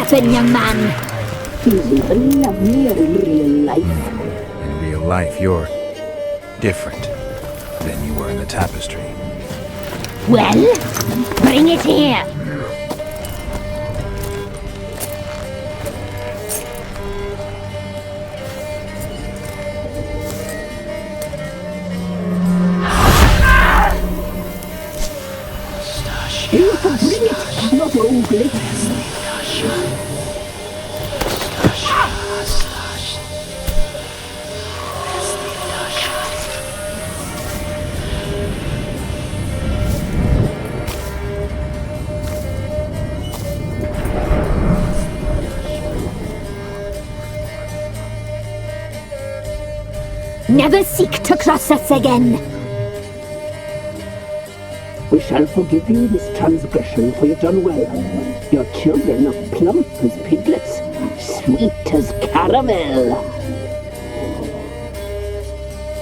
happen, young man? He's even lovelier in real life. In real life, you're different than you were in the tapestry. Well, bring it here. You can bring it, not ugly. Never seek to cross us again. We shall forgive you this transgression, for you've done well. Your children are plump as piglets, sweet as caramel.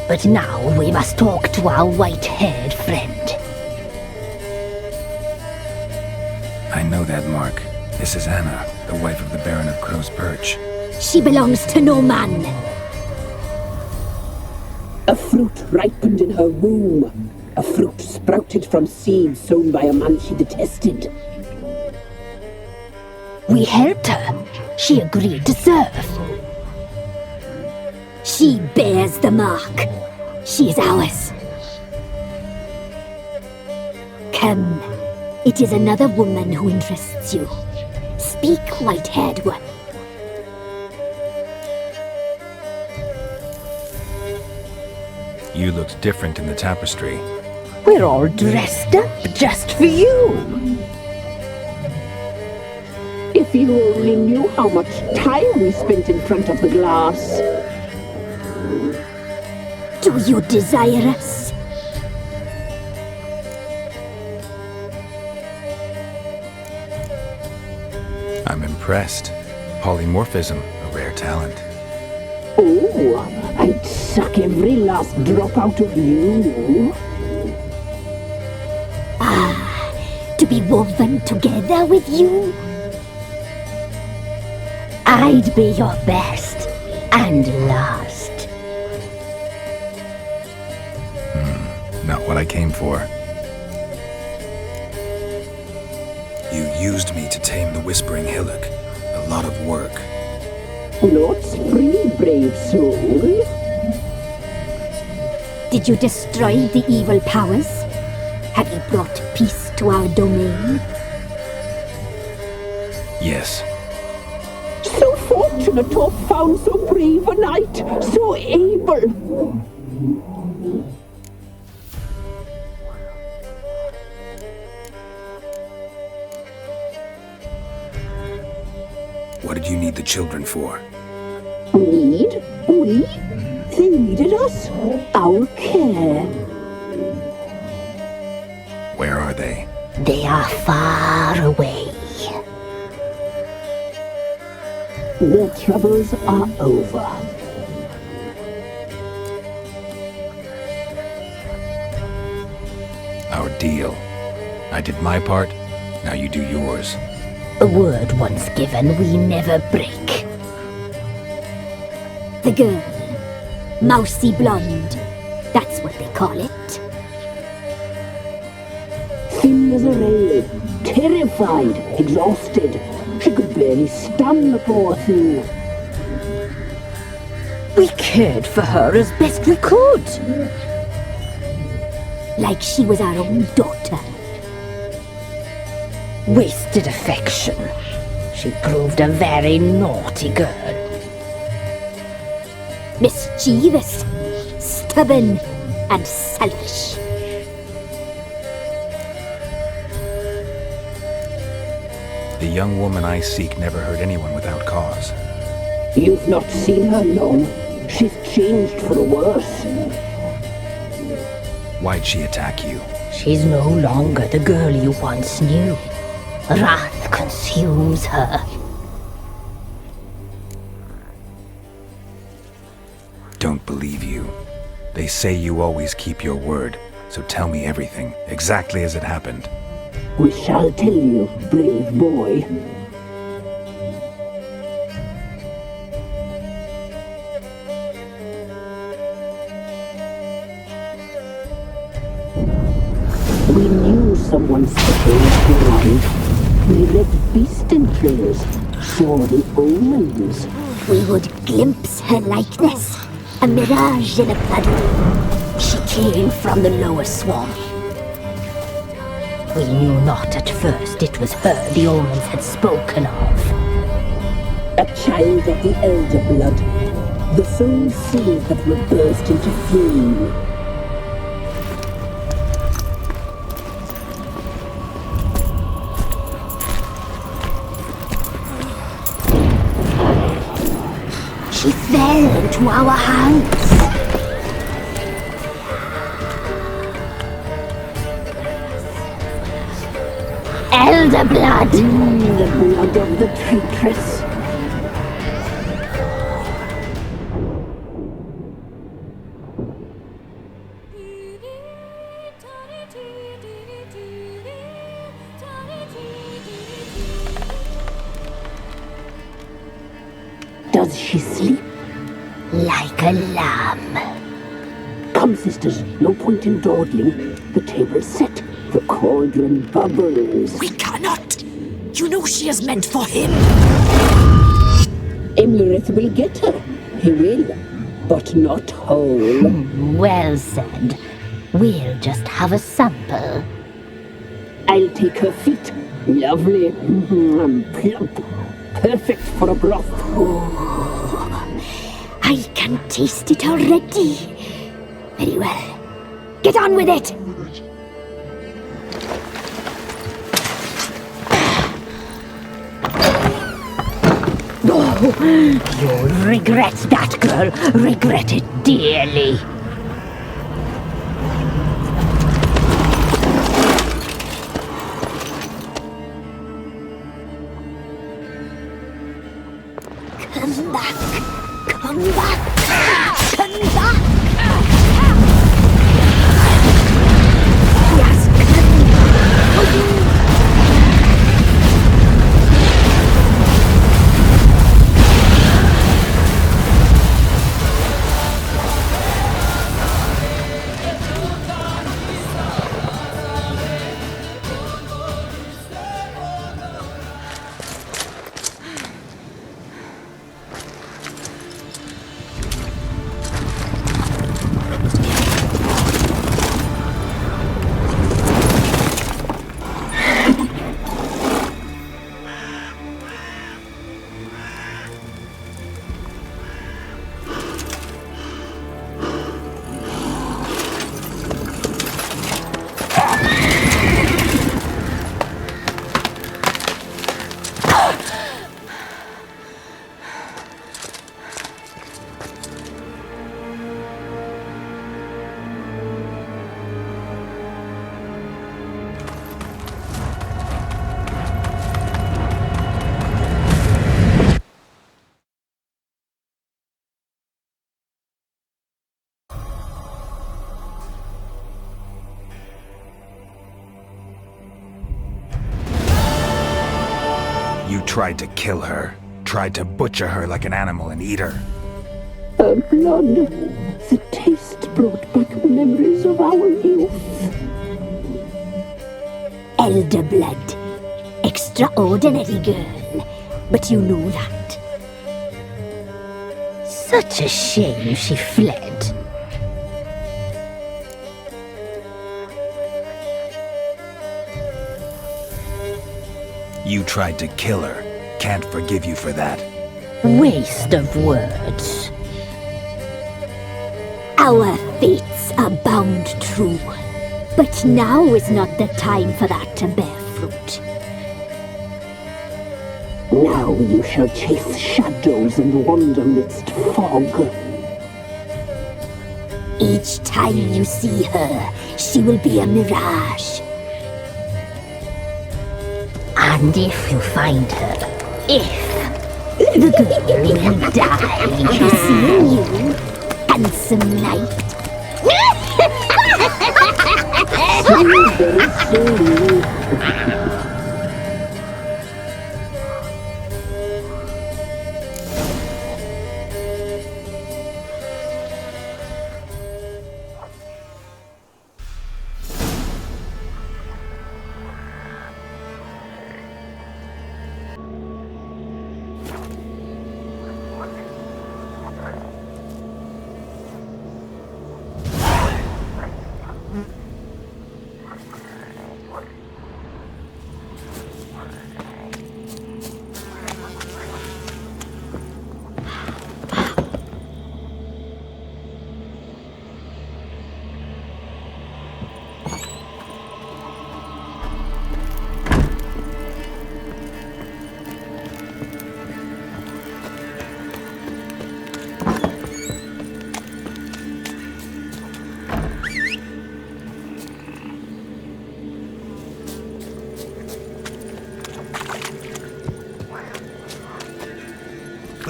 But now we must talk to our white-haired friend. I know that mark. This is Anna, the wife of the Baron of Crow's Perch. She belongs to no man. A fruit ripened in her womb. A fruit sprouted from seeds sown by a man she detested. We helped her. She agreed to serve. She bears the mark. She is ours. Come. It is another woman who interests you. Speak, white-haired one. You looked different in the tapestry. We're all dressed up just for you. If you only knew how much time we spent in front of the glass. Do you desire us? I'm impressed. Polymorphism, a rare talent. Oh, I'd suck every last drop out of you. To be woven together with you? I'd be your best and last. Not what I came for. You used me to tame the Whispering Hillock. A lot of work. Naught's free, brave soul. Did you destroy the evil powers? Have you brought peace to our domain? Yes. So fortunate to have found so brave a knight, so able. What did you need the children for? Need? We? They needed us. Our care. Where are they? They are far away. Their troubles are over. Our deal. I did my part, now you do yours. A word once given, we never break. The girl. Mousy blonde. That's what they call it. Thin as a rail, terrified, exhausted. She could barely stand, the poor thing. We cared for her as best we could. Like she was our own daughter. Wasted affection. She proved a very naughty girl. Mischievous, stubborn, and selfish. The young woman I seek never hurt anyone without cause. You've not seen her long. She's changed for the worse. Why'd she attack you? She's no longer the girl you once knew. Wrath consumes her. Don't believe you. They say you always keep your word, so tell me everything, exactly as it happened. We shall tell you, brave boy. We knew someone special would arrive. We read beast entrails, saw the omens. We would glimpse her likeness, a mirage in a puddle. She came from the lower swamp. We knew not at first it was her the omens had spoken of. A child of the elder blood, the soul seeds that were burst into flame. She fell into our hands. Elder blood! The blood of the traitress. Does she sleep? Like a lamb. Come, sisters, no point in dawdling. The table's set. The cauldron bubbles. We cannot! You know she is meant for him! Imlerith will get her. He will, but not whole. Well said. We'll just have a sample. I'll take her feet. Lovely. Plump. Perfect for a broth. I can taste it already. Very well. Get on with it! You'll regret that, girl. Regret it dearly. Come back! Come back! Come back! Yes, come! You tried to kill her. Tried to butcher her like an animal and eat her. Her blood. The taste brought back memories of our youth. Elder blood. Extraordinary girl. But you know that. Such a shame she fled. You tried to kill her. Can't forgive you for that. Waste of words. Our fates are bound true. But now is not the time for that to bear fruit. Now you shall chase shadows and wander midst fog. Each time you see her, she will be a mirage. And if you find her, the girl will die. Be seeing you, handsome knight. Very slowly.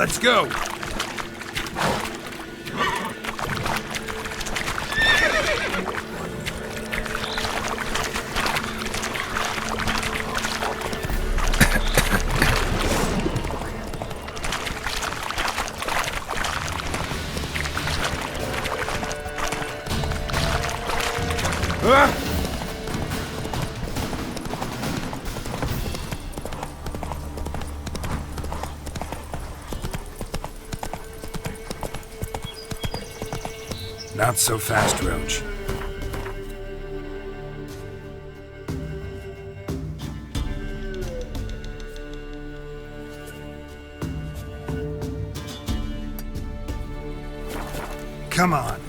Let's go! Not so fast, Roach. Come on.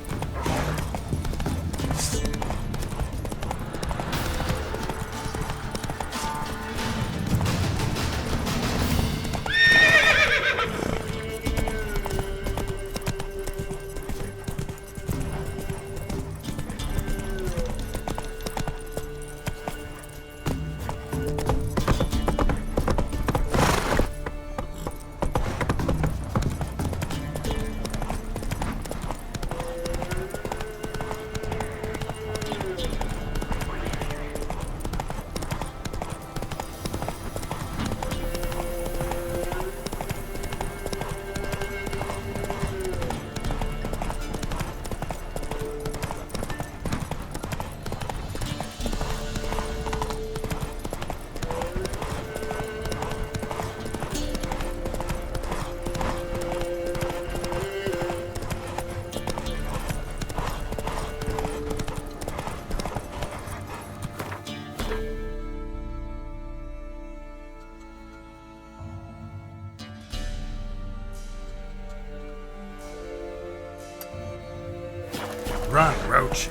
Run, Roach.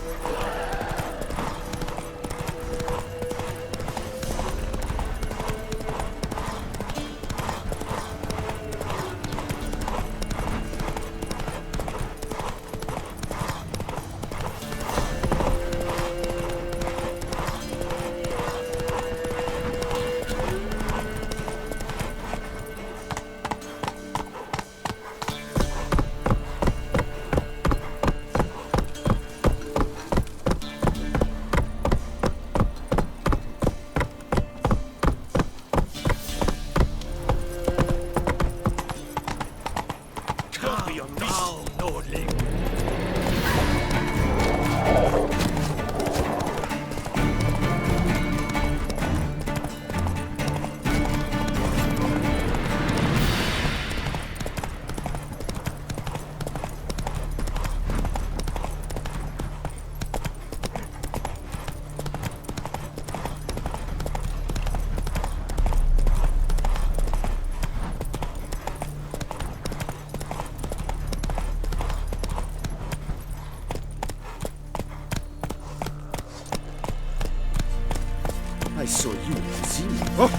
I saw you see me. Oh!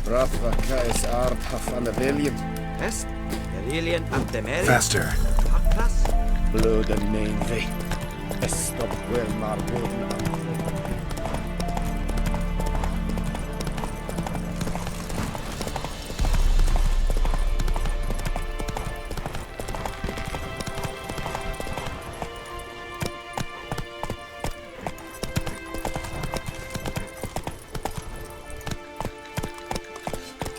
Brapra art hafan Avelian. Est? Avelian Antemeri? Faster. Haklas? Blood and main vein. Estop well marboden.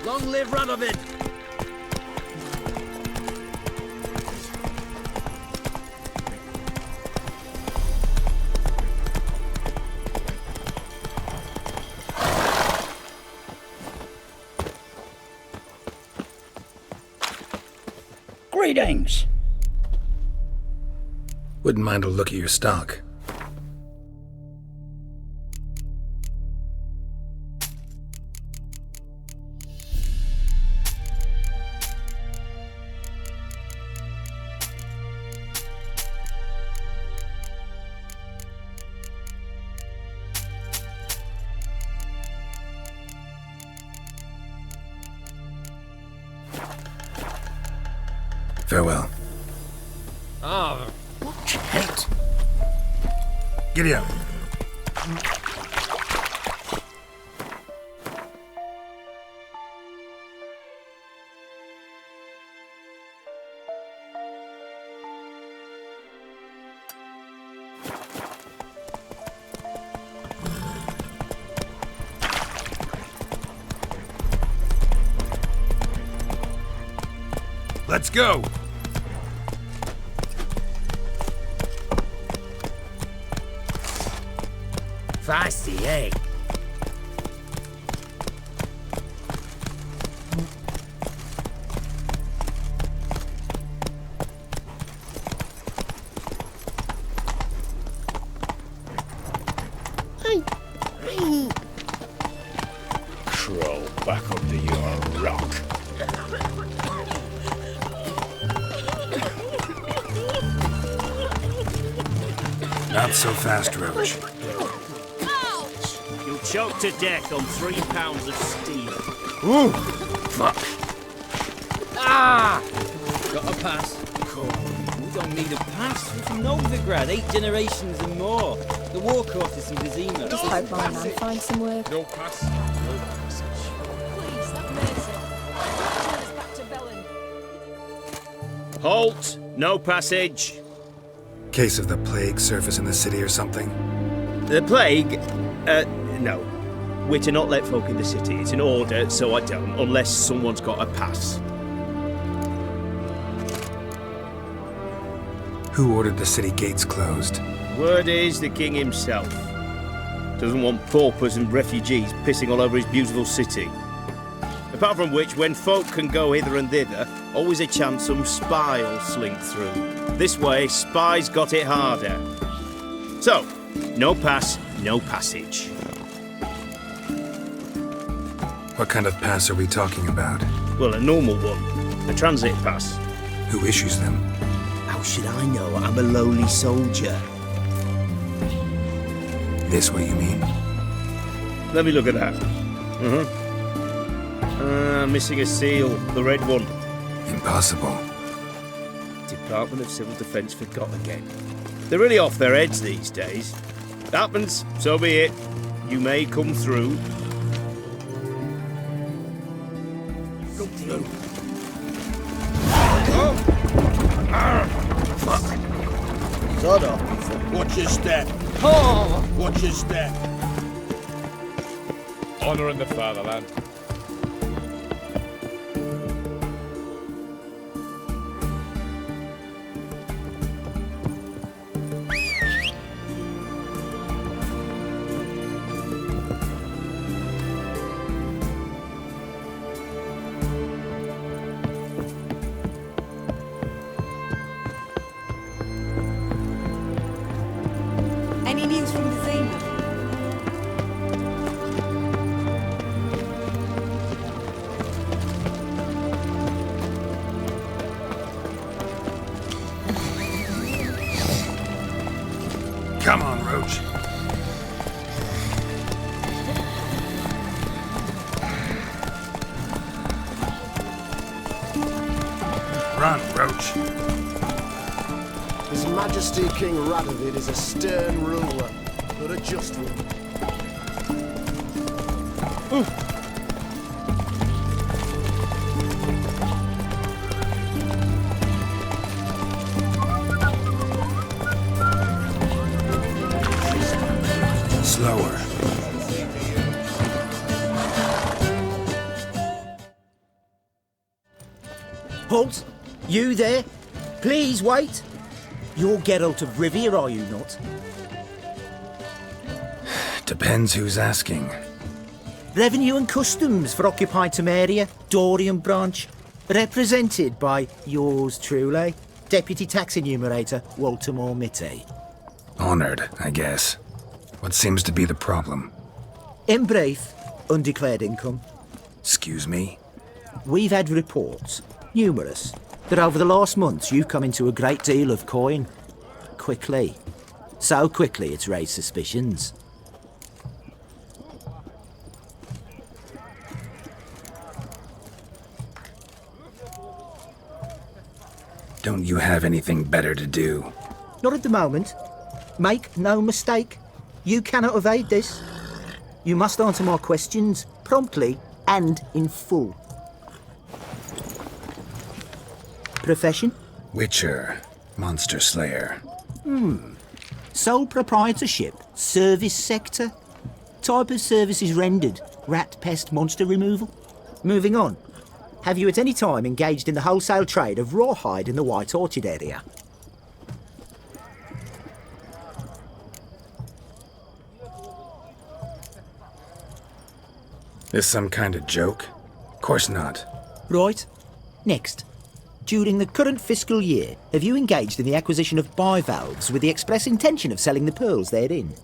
Long live Radovid! Greetings! Wouldn't mind a look at your stock. Farewell. Oh, Shit! Giddy up. Let's go! Feisty, eh? Crawl back under your rock. Not so fast, Roach. You'll choke to death on 3 pounds of steel. Ooh! Fuck! Ah! Got a pass. We don't need a pass. We're from Novigrad, 8 generations and more. The war courses in Vizima. Just hope my man finds some work. No pass, no passage. Please, have mercy. Turn us back to Velen. Halt! No passage. Case of the plague surface in the city or something? The plague? No. We're to not let folk in the city. It's an order, so I don't, unless someone's got a pass. Who ordered the city gates closed? Word is the king himself. Doesn't want paupers and refugees pissing all over his beautiful city. Apart from which, when folk can go hither and thither, always a chance some spy will slink through. This way, spies got it harder. So, no pass, no passage. What kind of pass are we talking about? Well, a normal one. A transit pass. Who issues them? How should I know? I'm a lowly soldier. This way, you mean? Let me look at that. Missing a seal. The red one. Impossible. Department of Civil Defence forgot again. They're really off their heads these days. Happens, so be it. You may come through. Come through. Sod off. Watch your step. Oh! Watch your step. Honour in the fatherland. Any news from Vizima? Come on, Roach. Run, Roach. His Majesty King Radovid is a stern ruler, but a just one. Slower. Halt! You there? Please wait. You're Geralt of Rivia, are you not? Depends who's asking. Revenue and Customs for occupied Temeria, Dorian branch. Represented by yours truly, Deputy Tax Enumerator Walter Mitty. Honored, I guess. What seems to be the problem? In brief, undeclared income. Excuse me? We've had reports, numerous, that over the last months you've come into a great deal of coin. Quickly. So quickly it's raised suspicions. Don't you have anything better to do? Not at the moment. Make no mistake. You cannot evade this. You must answer my questions promptly and in full. Profession? Witcher. Monster Slayer. Sole proprietorship. Service sector. Type of services rendered. Rat, pest, monster removal. Moving on. Have you at any time engaged in the wholesale trade of rawhide in the White Orchard area? This some kind of joke? Of course not. Right. Next. During the current fiscal year, have you engaged in the acquisition of bivalves with the express intention of selling the pearls therein?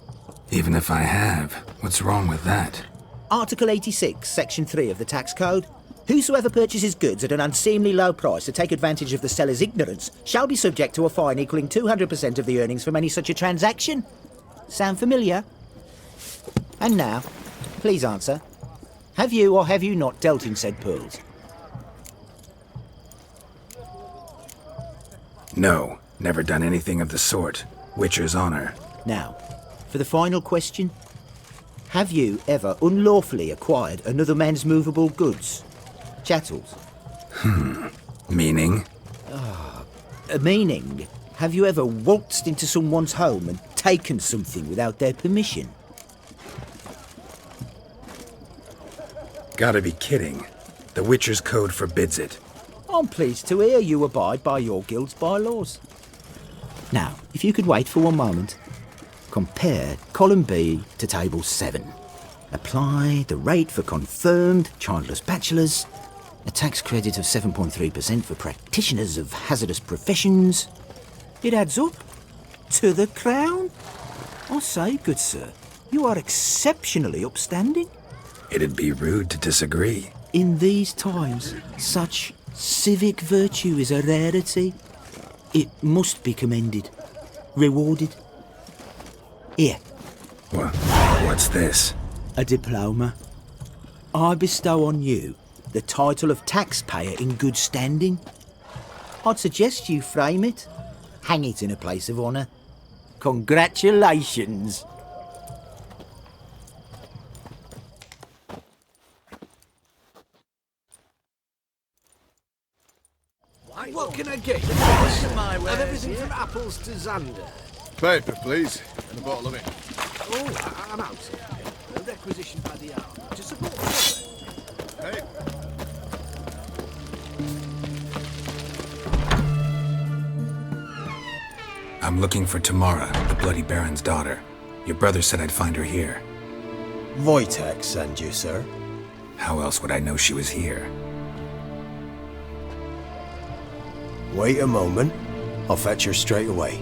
Even if I have, what's wrong with that? Article 86, Section 3 of the Tax Code. Whosoever purchases goods at an unseemly low price to take advantage of the seller's ignorance shall be subject to a fine equaling 200% of the earnings from any such a transaction. Sound familiar? And now, please answer. Have you or have you not dealt in said pearls? No, never done anything of the sort. Witcher's honor. Now, for the final question. Have you ever unlawfully acquired another man's movable goods? Chattels? Meaning? Meaning, have you ever waltzed into someone's home and taken something without their permission? Gotta be kidding. The Witcher's Code forbids it. I'm pleased to hear you abide by your guild's bylaws. Now, if you could wait for one moment. Compare column B to table 7. Apply the rate for confirmed childless bachelors, a tax credit of 7.3% for practitioners of hazardous professions. It adds up to the crown. I say, good sir, you are exceptionally upstanding. It'd be rude to disagree. In these times, such civic virtue is a rarity. It must be commended, rewarded. Here. What's this? A diploma. I bestow on you the title of taxpayer in good standing. I'd suggest you frame it, hang it in a place of honour. Congratulations. What can I get you? Of everything from apples to Xander. Paper, please, and a bottle of it. Oh, I'm out. A requisition by the hour to support the Hey. I'm looking for Tamara, the Bloody Baron's daughter. Your brother said I'd find her here. Wojtek send you, sir. How else would I know she was here? Wait a moment. I'll fetch her straight away.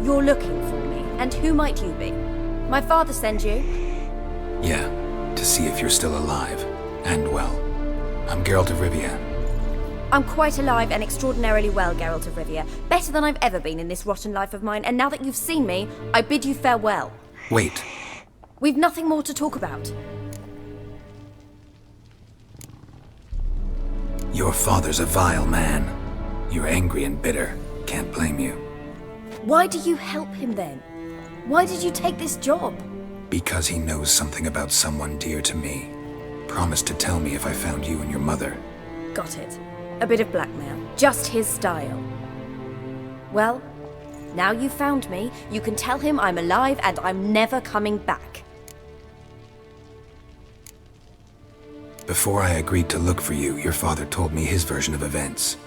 You're looking for me, and who might you be? My father sent you? Yeah, to see if you're still alive. And well. I'm Geralt of Rivia. I'm quite alive and extraordinarily well, Geralt of Rivia. Better than I've ever been in this rotten life of mine, and now that you've seen me, I bid you farewell. Wait. We've nothing more to talk about. Your father's a vile man. You're angry and bitter. Can't blame you. Why do you help him then? Why did you take this job? Because he knows something about someone dear to me. Promised to tell me if I found you and your mother. Got it. A bit of blackmail. Just his style. Well, now you've found me, you can tell him I'm alive and I'm never coming back. Before I agreed to look for you, your father told me his version of events.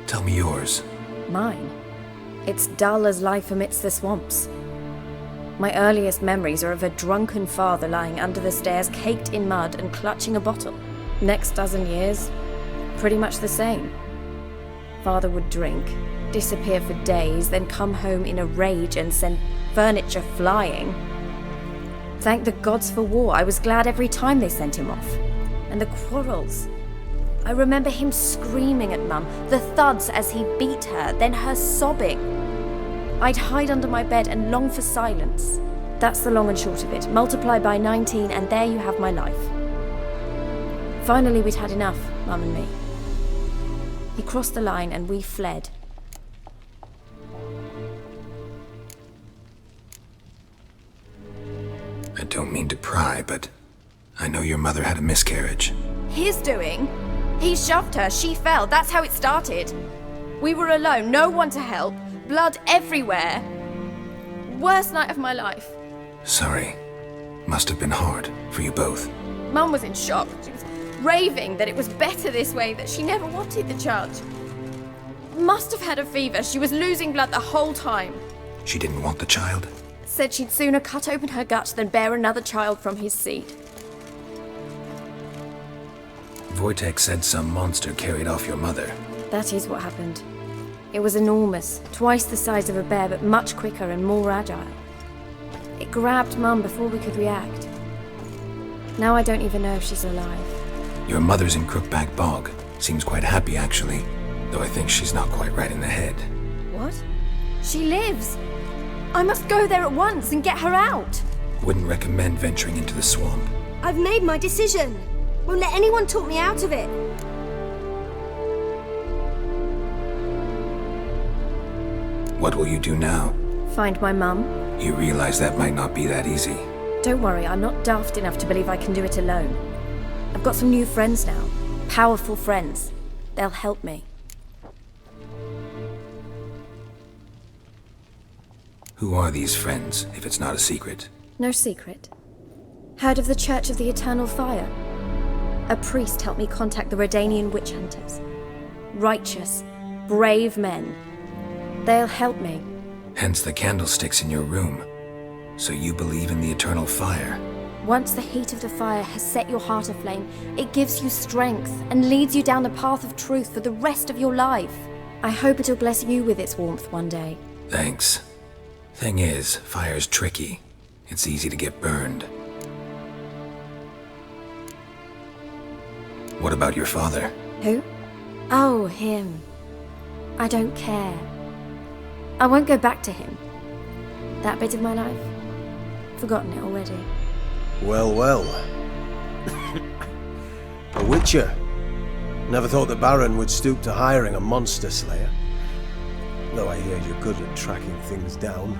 Tell me yours. Mine? It's dull as life amidst the swamps. My earliest memories are of a drunken father lying under the stairs, caked in mud and clutching a bottle. Next dozen years, pretty much the same. Father would drink, disappear for days, then come home in a rage and send furniture flying. Thank the gods for war. I was glad every time they sent him off. And the quarrels. I remember him screaming at Mum, the thuds as he beat her, then her sobbing. I'd hide under my bed and long for silence. That's the long and short of it. Multiply by 19 and there you have my life. Finally we'd had enough, Mum and me. He crossed the line and we fled. I don't to pry, but I know your mother had a miscarriage. His doing? He shoved her, she fell, that's how it started. We were alone, no one to help, blood everywhere. Worst night of my life. Sorry. Must have been hard for you both. Mum was in shock. She was raving that it was better this way, that she never wanted the child. Must have had a fever. She was losing blood the whole time. She didn't want the child? Said she'd sooner cut open her gut than bear another child from his seed. Wojtek said some monster carried off your mother. That is what happened. It was enormous, twice the size of a bear, but much quicker and more agile. It grabbed Mum before we could react. Now I don't even know if she's alive. Your mother's in Crookback Bog. Seems quite happy, actually. Though I think she's not quite right in the head. What? She lives! I must go there at once and get her out! Wouldn't recommend venturing into the swamp. I've made my decision. Won't let anyone talk me out of it. What will you do now? Find my mum. You realize that might not be that easy. Don't worry, I'm not daft enough to believe I can do it alone. I've got some new friends now. Powerful friends. They'll help me. Who are these friends, if it's not a secret? No secret. Heard of the Church of the Eternal Fire? A priest helped me contact the Redanian witch hunters. Righteous, brave men. They'll help me. Hence the candlesticks in your room. So you believe in the eternal fire? Once the heat of the fire has set your heart aflame, it gives you strength and leads you down the path of truth for the rest of your life. I hope it'll bless you with its warmth one day. Thanks. Thing is, fire's tricky. It's easy to get burned. What about your father? Who? Oh, him. I don't care. I won't go back to him. That bit of my life? Forgotten it already. Well, well. A witcher. Never thought the Baron would stoop to hiring a monster slayer. Though I hear you're good at tracking things down.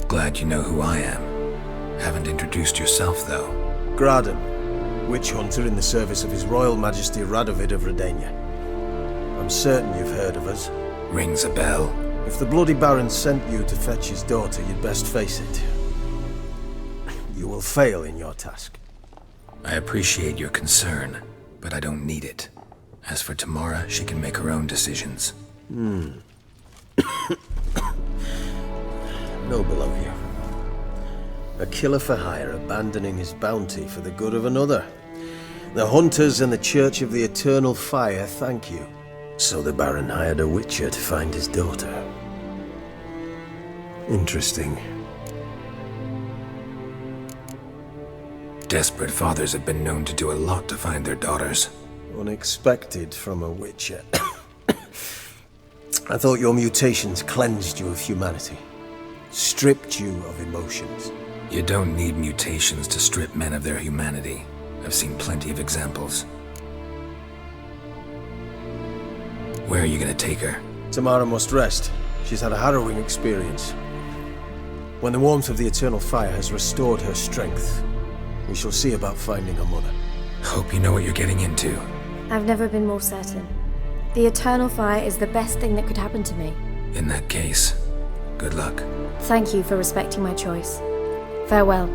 Glad you know who I am. Haven't introduced yourself, though. Graden, witch hunter in the service of His Royal Majesty Radovid of Redania. I'm certain you've heard of us. Rings a bell. If the Bloody Baron sent you to fetch his daughter, you'd best face it. You will fail in your task. I appreciate your concern, but I don't need it. As for Tamara, she can make her own decisions. Noble of you. A killer for hire abandoning his bounty for the good of another. The hunters and the Church of the Eternal Fire thank you. So the Baron hired a witcher to find his daughter. Interesting. Desperate fathers have been known to do a lot to find their daughters. Unexpected from a witcher. I thought your mutations cleansed you of humanity. Stripped you of emotions. You don't need mutations to strip men of their humanity. I've seen plenty of examples. Where are you gonna take her? Tamara must rest. She's had a harrowing experience. When the warmth of the Eternal Fire has restored her strength, we shall see about finding her mother. Hope you know what you're getting into. I've never been more certain. The Eternal Fire is the best thing that could happen to me. In that case, good luck. Thank you for respecting my choice. Farewell.